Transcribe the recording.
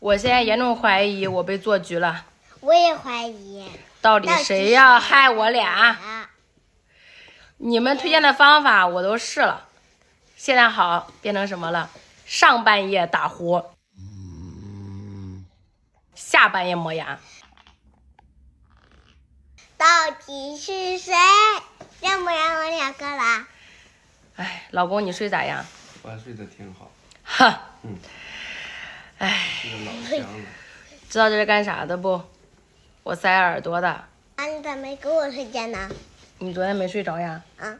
我现在严重怀疑我被做局了。我也怀疑。到底谁要害我俩？你们推荐的方法我都试了，现在好变成什么了？上半夜打呼，下半夜磨牙。到底是谁让不让我两个了？哎，老公你睡咋样？我还睡得挺好。哈，哎，这个老香了。知道这是干啥的不？我塞耳朵的。啊，你咋没给我推荐呢？你昨天没睡着呀？啊。